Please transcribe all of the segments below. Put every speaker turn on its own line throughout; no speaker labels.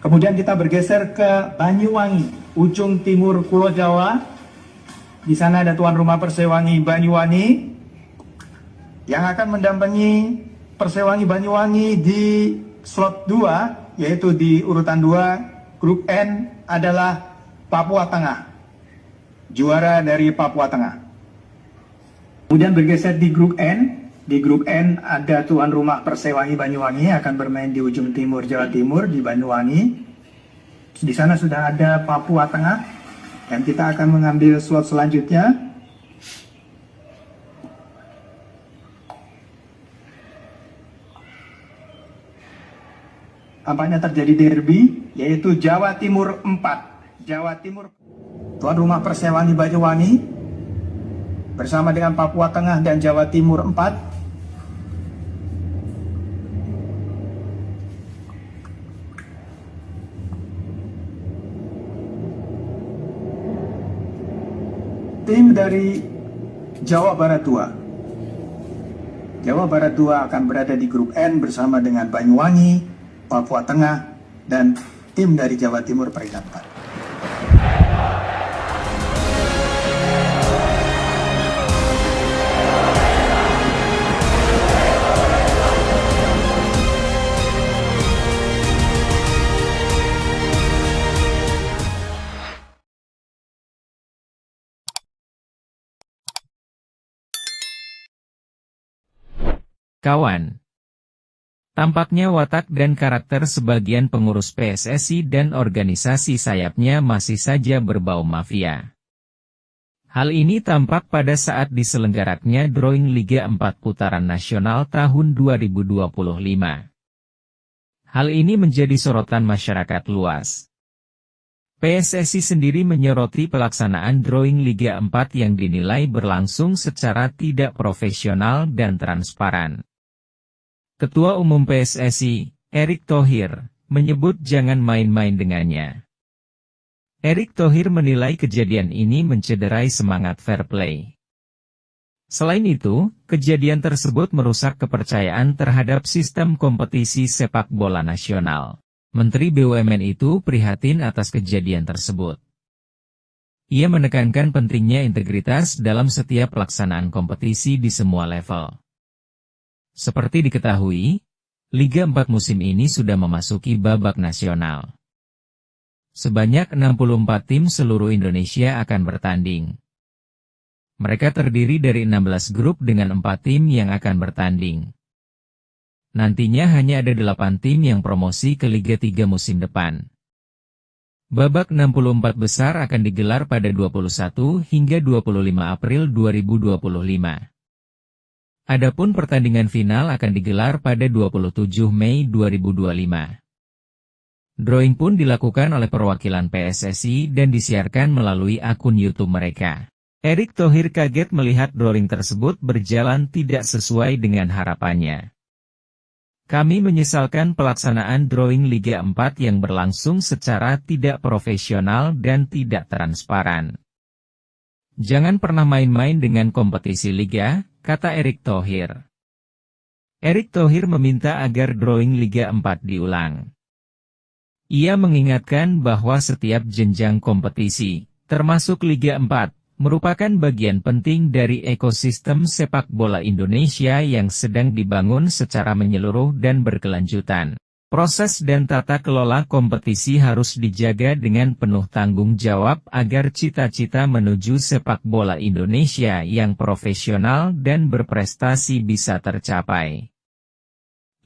Kemudian kita bergeser ke Banyuwangi, ujung timur Pulau Jawa. Di sana ada tuan rumah Persewangi Banyuwangi yang akan mendampingi Persewangi Banyuwangi di slot 2, yaitu di urutan 2, grup N adalah Papua Tengah, juara dari Papua Tengah. Kemudian bergeser di grup N. Di grup N ada tuan rumah Persewangi Banyuwangi akan bermain di ujung timur Jawa Timur di Banyuwangi. Di sana sudah ada Papua Tengah dan kita akan mengambil slot selanjutnya. Tampaknya terjadi derby, yaitu Jawa Timur 4. Jawa Timur, tuan rumah Persewangi Banyuwangi bersama dengan Papua Tengah dan Jawa Timur 4. Tim dari Jawa Barat 2. Jawa Barat 2 akan berada di grup N bersama dengan Banyuwangi, Papua Tengah, dan tim dari Jawa Timur peringkat 4.
Kawan. Tampaknya watak dan karakter sebagian pengurus PSSI dan organisasi sayapnya masih saja berbau mafia. Hal ini tampak pada saat diselenggarakannya drawing Liga 4 Putaran Nasional tahun 2025. Hal ini menjadi sorotan masyarakat luas. PSSI sendiri menyoroti pelaksanaan drawing Liga 4 yang dinilai berlangsung secara tidak profesional dan transparan. Ketua Umum PSSI, Erick Thohir, menyebut jangan main-main dengannya. Erick Thohir menilai kejadian ini mencederai semangat fair play. Selain itu, kejadian tersebut merusak kepercayaan terhadap sistem kompetisi sepak bola nasional. Menteri BUMN itu prihatin atas kejadian tersebut. Ia menekankan pentingnya integritas dalam setiap pelaksanaan kompetisi di semua level. Seperti diketahui, Liga 4 musim ini sudah memasuki babak nasional. Sebanyak 64 tim seluruh Indonesia akan bertanding. Mereka terdiri dari 16 grup dengan 4 tim yang akan bertanding. Nantinya hanya ada 8 tim yang promosi ke Liga 3 musim depan. Babak 64 besar akan digelar pada 21 hingga 25 April 2025. Adapun pertandingan final akan digelar pada 27 Mei 2025. Drawing pun dilakukan oleh perwakilan PSSI dan disiarkan melalui akun YouTube mereka. Erick Thohir kaget melihat drawing tersebut berjalan tidak sesuai dengan harapannya. Kami menyesalkan pelaksanaan drawing Liga 4 yang berlangsung secara tidak profesional dan tidak transparan. Jangan pernah main-main dengan kompetisi liga, kata Erick Thohir. Erick Thohir meminta agar drawing Liga 4 diulang. Ia mengingatkan bahwa setiap jenjang kompetisi, termasuk Liga 4, merupakan bagian penting dari ekosistem sepak bola Indonesia yang sedang dibangun secara menyeluruh dan berkelanjutan. Proses dan tata kelola kompetisi harus dijaga dengan penuh tanggung jawab agar cita-cita menuju sepak bola Indonesia yang profesional dan berprestasi bisa tercapai.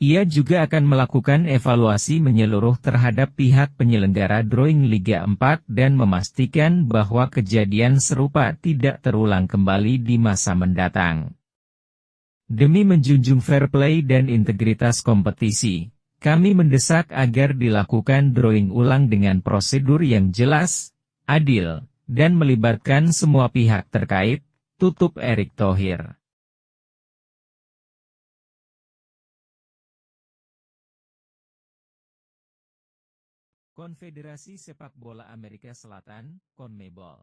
Ia juga akan melakukan evaluasi menyeluruh terhadap pihak penyelenggara drawing Liga 4 dan memastikan bahwa kejadian serupa tidak terulang kembali di masa mendatang. Demi menjunjung fair play dan integritas kompetisi, kami mendesak agar dilakukan drawing ulang dengan prosedur yang jelas, adil, dan melibatkan semua pihak terkait, tutup Erick Thohir. Konfederasi Sepak Bola Amerika Selatan, CONMEBOL,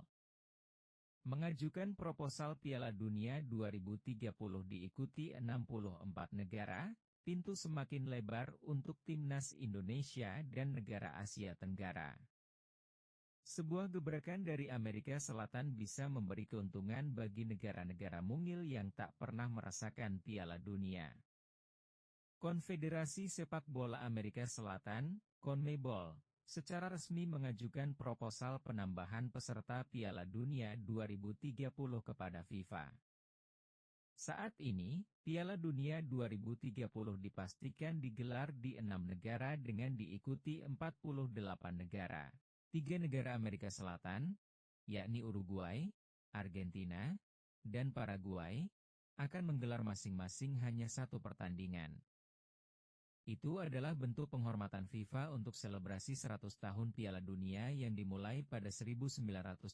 mengajukan proposal Piala Dunia 2030 diikuti 64 negara, pintu semakin lebar untuk timnas Indonesia dan negara Asia Tenggara. Sebuah gebrakan dari Amerika Selatan bisa memberi keuntungan bagi negara-negara mungil yang tak pernah merasakan Piala Dunia. Konfederasi Sepak Bola Amerika Selatan, CONMEBOL, secara resmi mengajukan proposal penambahan peserta Piala Dunia 2030 kepada FIFA. Saat ini, Piala Dunia 2030 dipastikan digelar di 6 negara dengan diikuti 48 negara. 3 negara Amerika Selatan, yakni Uruguay, Argentina, dan Paraguay, akan menggelar masing-masing hanya 1 pertandingan. Itu adalah bentuk penghormatan FIFA untuk selebrasi 100 tahun Piala Dunia yang dimulai pada 1930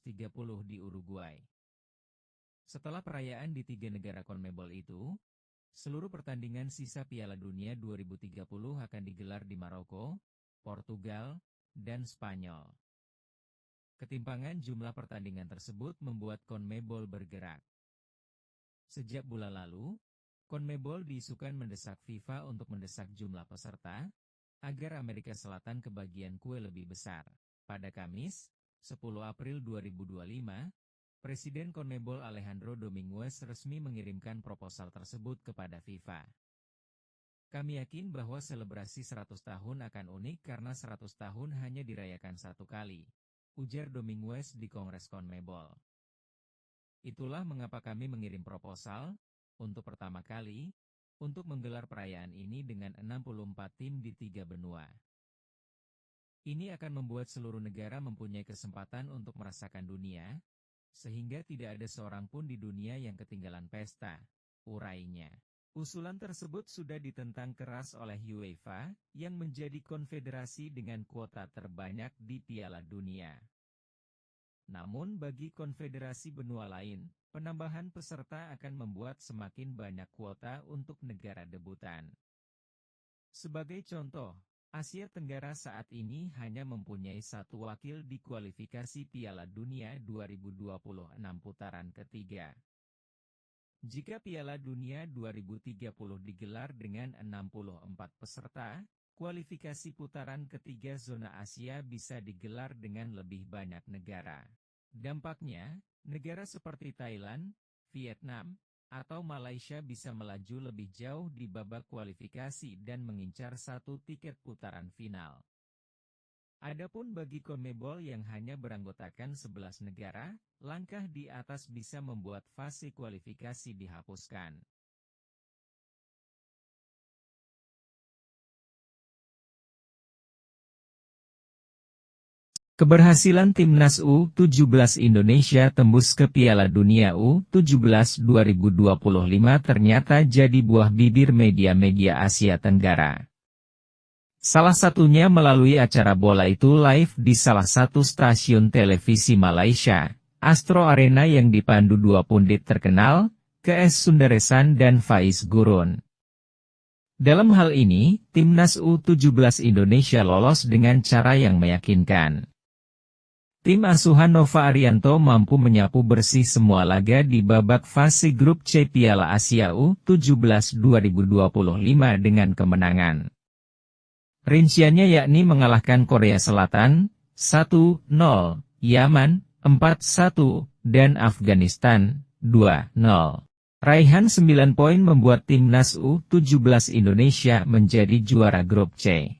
di Uruguay. Setelah perayaan di 3 negara CONMEBOL itu, seluruh pertandingan sisa Piala Dunia 2030 akan digelar di Maroko, Portugal, dan Spanyol. Ketimpangan jumlah pertandingan tersebut membuat CONMEBOL bergerak. Sejak bulan lalu, CONMEBOL diisukan mendesak FIFA untuk mendesak jumlah peserta, agar Amerika Selatan kebagian kue lebih besar. Pada Kamis, 10 April 2025, Presiden CONMEBOL Alejandro Dominguez resmi mengirimkan proposal tersebut kepada FIFA. Kami yakin bahwa selebrasi 100 tahun akan unik karena 100 tahun hanya dirayakan 1 kali, ujar Dominguez di Kongres CONMEBOL. Itulah mengapa kami mengirim proposal, untuk pertama kali, untuk menggelar perayaan ini dengan 64 tim di 3 benua. Ini akan membuat seluruh negara mempunyai kesempatan untuk merasakan dunia, sehingga tidak ada seorang pun di dunia yang ketinggalan pesta, urainya. Usulan tersebut sudah ditentang keras oleh UEFA, yang menjadi konfederasi dengan kuota terbanyak di Piala Dunia. Namun bagi konfederasi benua lain, penambahan peserta akan membuat semakin banyak kuota untuk negara debutan. Sebagai contoh, Asia Tenggara saat ini hanya mempunyai 1 wakil di kualifikasi Piala Dunia 2026 putaran ketiga. Jika Piala Dunia 2030 digelar dengan 64 peserta, kualifikasi putaran ketiga zona Asia bisa digelar dengan lebih banyak negara. Dampaknya, negara seperti Thailand, Vietnam, atau Malaysia bisa melaju lebih jauh di babak kualifikasi dan mengincar 1 tiket putaran final. Adapun bagi CONMEBOL yang hanya beranggotakan 11 negara, langkah di atas bisa membuat fase kualifikasi dihapuskan. Keberhasilan Timnas U17 Indonesia tembus ke Piala Dunia U17 2025 ternyata jadi buah bibir media-media Asia Tenggara. Salah satunya melalui acara bola itu live di salah satu stasiun televisi Malaysia, Astro Arena yang dipandu 2 pundit terkenal, KS Sundaresan dan Faiz Gurun. Dalam hal ini, Timnas U17 Indonesia lolos dengan cara yang meyakinkan. Tim asuhan Nova Arianto mampu menyapu bersih semua laga di babak fase grup C Piala Asia U17 2025 dengan kemenangan. Rinciannya yakni mengalahkan Korea Selatan 1-0, Yaman 4-1, dan Afghanistan 2-0. Raihan 9 poin membuat Timnas U17 Indonesia menjadi juara grup C.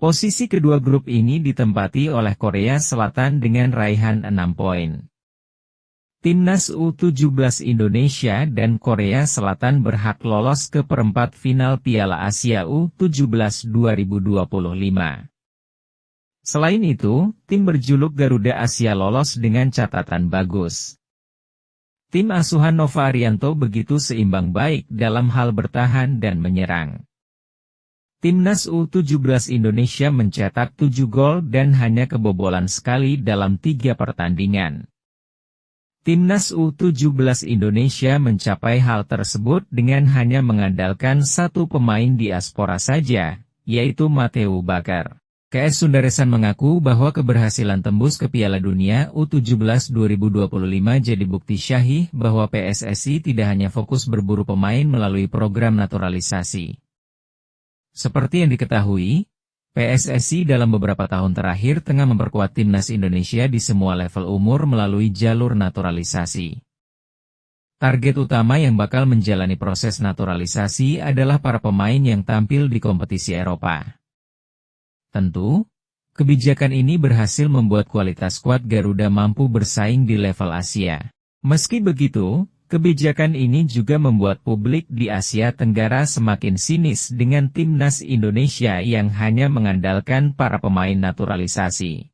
Posisi kedua grup ini ditempati oleh Korea Selatan dengan raihan 6 poin. Timnas U17 Indonesia dan Korea Selatan berhak lolos ke perempat final Piala Asia U17 2025. Selain itu, tim berjuluk Garuda Asia lolos dengan catatan bagus. Tim asuhan Nova Arianto begitu seimbang baik dalam hal bertahan dan menyerang. Timnas U17 Indonesia mencetak 7 gol dan hanya kebobolan sekali dalam 3 pertandingan. Timnas U17 Indonesia mencapai hal tersebut dengan hanya mengandalkan 1 pemain diaspora saja, yaitu Mateu Bakar. KS Sundaresan mengaku bahwa keberhasilan tembus ke Piala Dunia U17 2025 jadi bukti syahih bahwa PSSI tidak hanya fokus berburu pemain melalui program naturalisasi. Seperti yang diketahui, PSSI dalam beberapa tahun terakhir tengah memperkuat timnas Indonesia di semua level umur melalui jalur naturalisasi. Target utama yang bakal menjalani proses naturalisasi adalah para pemain yang tampil di kompetisi Eropa. Tentu, kebijakan ini berhasil membuat kualitas skuad Garuda mampu bersaing di level Asia. Meski begitu, kebijakan ini juga membuat publik di Asia Tenggara semakin sinis dengan timnas Indonesia yang hanya mengandalkan para pemain naturalisasi.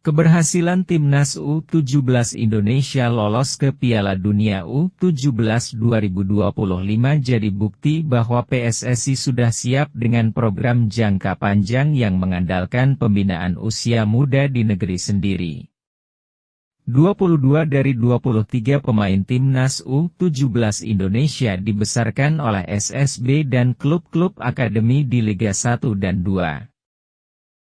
Keberhasilan timnas U17 Indonesia lolos ke Piala Dunia U17 2025 jadi bukti bahwa PSSI sudah siap dengan program jangka panjang yang mengandalkan pembinaan usia muda di negeri sendiri. 22 dari 23 pemain timnas U17 Indonesia dibesarkan oleh SSB dan klub-klub akademi di Liga 1 dan 2.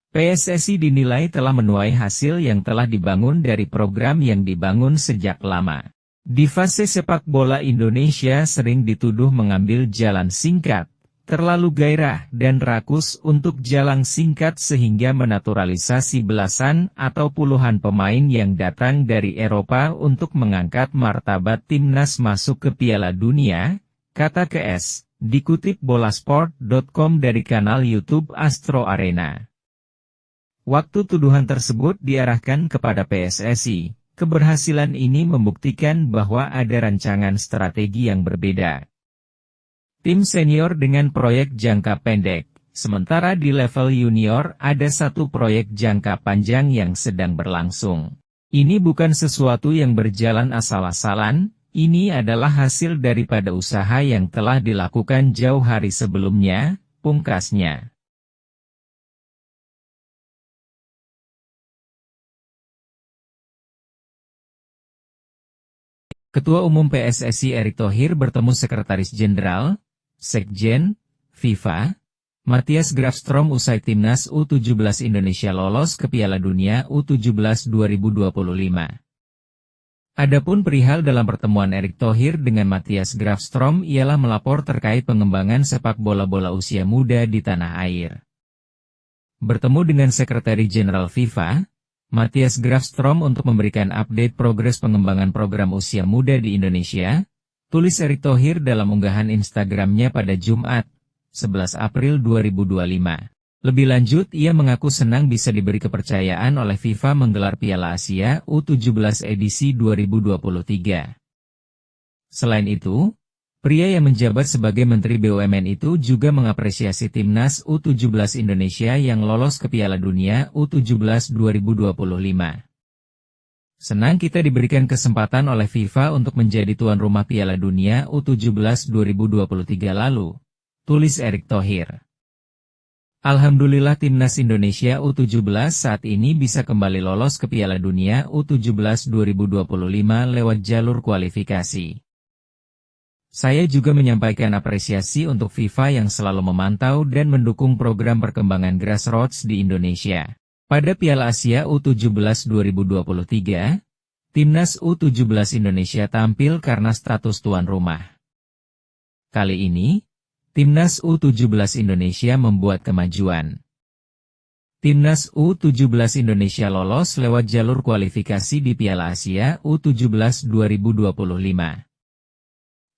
PSSI dinilai telah menuai hasil yang telah dibangun dari program yang dibangun sejak lama. Di fase sepak bola Indonesia sering dituduh mengambil jalan singkat, terlalu gairah dan rakus untuk jalan singkat sehingga menaturalisasi belasan atau puluhan pemain yang datang dari Eropa untuk mengangkat martabat timnas masuk ke Piala Dunia, kata KS, dikutip bolasport.com dari kanal YouTube Astro Arena. Waktu tuduhan tersebut diarahkan kepada PSSI, keberhasilan ini membuktikan bahwa ada rancangan strategi yang berbeda. Tim senior dengan proyek jangka pendek, sementara di level junior ada satu proyek jangka panjang yang sedang berlangsung. Ini bukan sesuatu yang berjalan asal-asalan, ini adalah hasil daripada usaha yang telah dilakukan jauh hari sebelumnya, pungkasnya. Ketua Umum PSSI Erick Thohir bertemu Sekretaris Jenderal, Sekjen, FIFA, Matthias Grafstrom usai timnas U17 Indonesia lolos ke Piala Dunia U17 2025. Adapun perihal dalam pertemuan Erick Thohir dengan Matthias Grafstrom ialah melapor terkait pengembangan sepak bola usia muda di tanah air. Bertemu dengan Sekretaris Jenderal FIFA, Matthias Grafstrom untuk memberikan update progres pengembangan program usia muda di Indonesia, tulis Erick Thohir dalam unggahan Instagramnya pada Jumat, 11 April 2025. Lebih lanjut, ia mengaku senang bisa diberi kepercayaan oleh FIFA menggelar Piala Asia U17 edisi 2023. Selain itu, pria yang menjabat sebagai Menteri BUMN itu juga mengapresiasi timnas U17 Indonesia yang lolos ke Piala Dunia U17 2025. Senang kita diberikan kesempatan oleh FIFA untuk menjadi tuan rumah Piala Dunia U17 2023 lalu, tulis Erick Thohir. Alhamdulillah timnas Indonesia U17 saat ini bisa kembali lolos ke Piala Dunia U17 2025 lewat jalur kualifikasi. Saya juga menyampaikan apresiasi untuk FIFA yang selalu memantau dan mendukung program perkembangan grassroots di Indonesia. Pada Piala Asia U17 2023, timnas U17 Indonesia tampil karena status tuan rumah. Kali ini, timnas U17 Indonesia membuat kemajuan. Timnas U17 Indonesia lolos lewat jalur kualifikasi di Piala Asia U17 2025.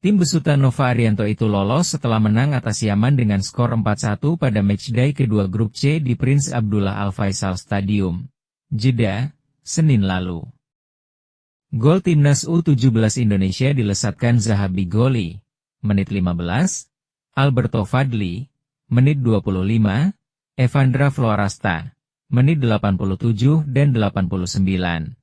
Tim besutan Nova Arianto itu lolos setelah menang atas Yaman dengan skor 4-1 pada matchday kedua grup C di Prince Abdullah Al Faisal Stadium, Jeddah, Senin lalu. Gol timnas U17 Indonesia dilesatkan Zahabi Goli, menit 15, Alberto Fadli, menit 25, Evandra Florasta, menit 87 dan 89.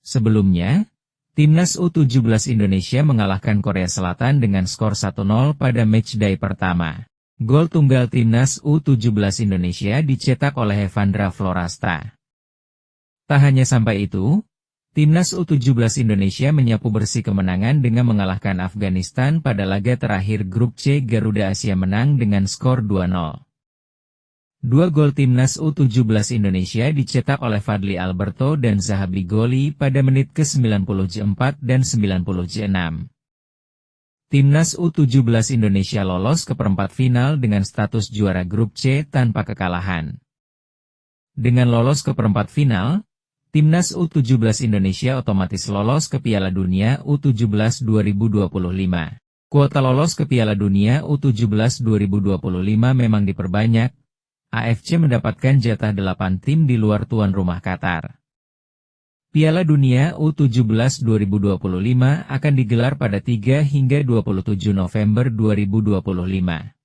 Sebelumnya, timnas U17 Indonesia mengalahkan Korea Selatan dengan skor 1-0 pada matchday pertama. Gol tunggal timnas U17 Indonesia dicetak oleh Evandra Florasta. Tak hanya sampai itu, timnas U17 Indonesia menyapu bersih kemenangan dengan mengalahkan Afghanistan pada laga terakhir grup C. Garuda Asia menang dengan skor 2-0. 2 gol timnas U17 Indonesia dicetak oleh Fadli Alberto dan Zahabi Goli pada menit ke-94 dan 96. Timnas U17 Indonesia lolos ke perempat final dengan status juara grup C tanpa kekalahan. Dengan lolos ke perempat final, Timnas U17 Indonesia otomatis lolos ke Piala Dunia U17 2025. Kuota lolos ke Piala Dunia U17 2025 memang diperbanyak. AFC mendapatkan jatah 8 tim di luar tuan rumah Qatar. Piala Dunia U17 2025 akan digelar pada 3 hingga 27 November 2025.